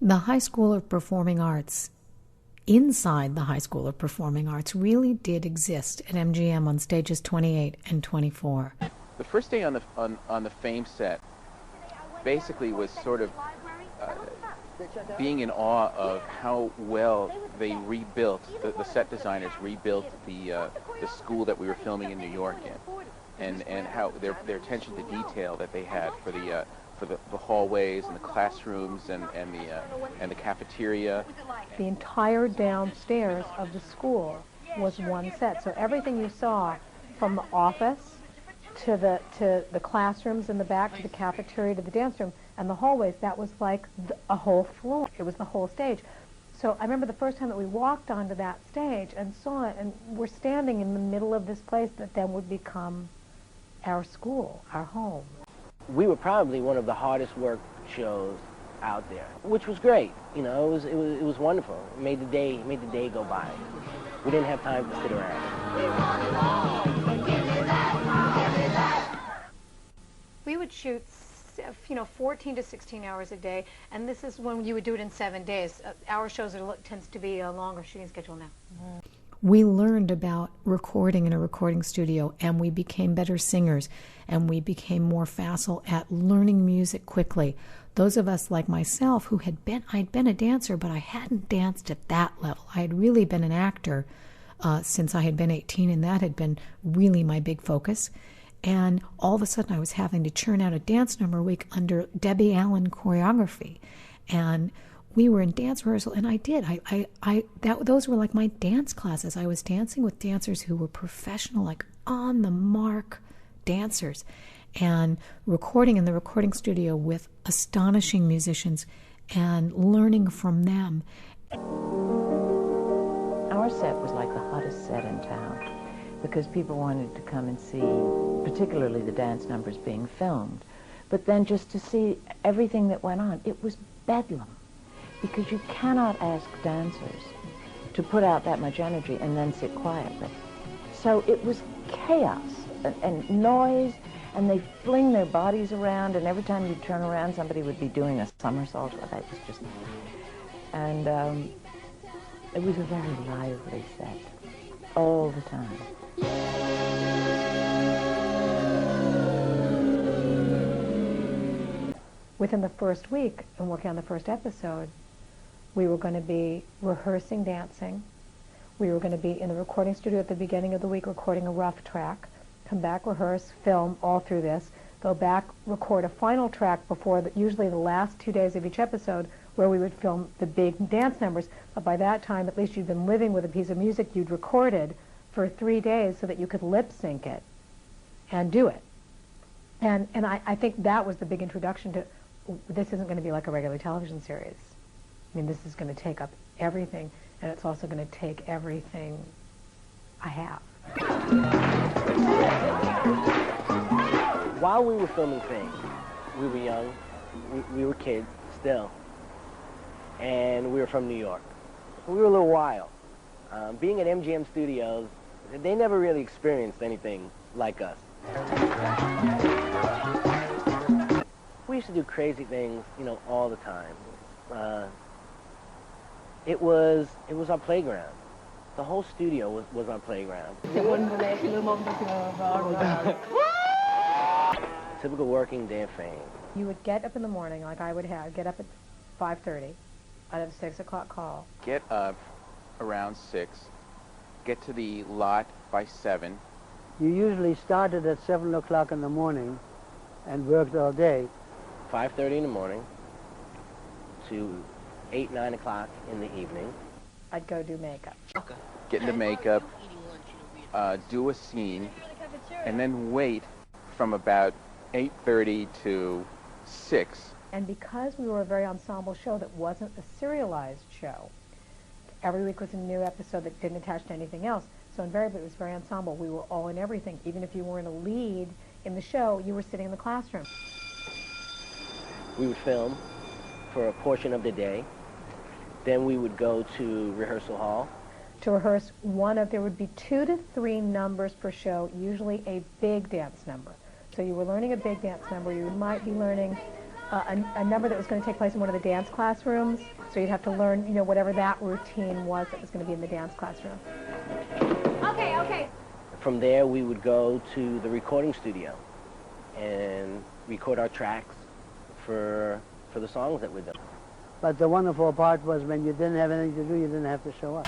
The High School of Performing Arts, inside the High School of Performing Arts, really did exist at MGM on stages 28 and 24. The first day on the Fame set basically was sort of being in awe of how well they rebuilt, the set designers rebuilt the school that we were filming in New York in, and how their attention to detail that they had for the hallways and the classrooms and the cafeteria. The entire downstairs of the school was one set, so everything you saw from the office to the classrooms in the back, to the cafeteria, to the dance room, and the hallways, that was like a whole floor. It was the whole stage. So I remember the first time that we walked onto that stage and saw it, and we're standing in the middle of this place that then would become our school, our home. We were probably one of the hardest work shows out there, which was great. You know, it was wonderful. It made the day go by. We didn't have time to sit around. We would shoot, 14 to 16 hours a day, and this is when you would do it in 7 days. Our shows tends to be a longer shooting schedule now. We learned about recording in a recording studio, and we became better singers, and we became more facile at learning music quickly. Those of us like myself who I'd been a dancer, but I hadn't danced at that level. I had really been an actor since I had been 18, and that had been really my big focus. And all of a sudden I was having to churn out a dance number a week under Debbie Allen choreography. And we were in dance rehearsal, and I did. Those were like my dance classes. I was dancing with dancers who were professional, like on-the-mark dancers, and recording in the recording studio with astonishing musicians and learning from them. Our set was like the hottest set in town because people wanted to come and see, particularly the dance numbers being filmed, but then just to see everything that went on. It was bedlam, because you cannot ask dancers to put out that much energy and then sit quietly. So it was chaos and noise, and they fling their bodies around, and every time you turn around, somebody would be doing a somersault. That was just, and it was a very lively set all the time. Within the first week, and working on the first episode, we were going to be rehearsing dancing. We were going to be in the recording studio at the beginning of the week recording a rough track, come back, rehearse, film all through this, go back, record a final track before usually the last 2 days of each episode, where we would film the big dance numbers. But by that time, at least you'd been living with a piece of music you'd recorded for 3 days so that you could lip sync it and do it. And I think that was the big introduction to, this isn't going to be like a regular television series. I mean, this is going to take up everything, and it's also going to take everything I have. While we were filming Fame, we were young, we were kids still, and we were from New York. We were a little wild. Being at MGM Studios, they never really experienced anything like us. We used to do crazy things, all the time. It was our playground. The whole studio was our playground. Typical working day of Fame. You would get up in the morning, like I would get up at 5:30. I'd have a 6 o'clock call. Get up around 6, get to the lot by 7. You usually started at 7 o'clock in the morning and worked all day. 5:30 in the morning to 8, 9 o'clock in the evening. I'd go do makeup. Okay. Get into makeup, do a scene, and then wait from about 8:30 to 6. And because we were a very ensemble show that wasn't a serialized show, every week was a new episode that didn't attach to anything else. So invariably it was very ensemble. We were all in everything. Even if you weren't a lead in the show, you were sitting in the classroom. We would film for a portion of the day. Then we would go to rehearsal hall. To rehearse there would be 2 to 3 numbers per show, usually a big dance number. So you were learning a big dance number. You might be learning a number that was going to take place in one of the dance classrooms. So you'd have to learn, you know, whatever that routine was that was going to be in the dance classroom. Okay, okay. From there, we would go to the recording studio and record our tracks for the songs that we're doing. But the wonderful part was when you didn't have anything to do, you didn't have to show up.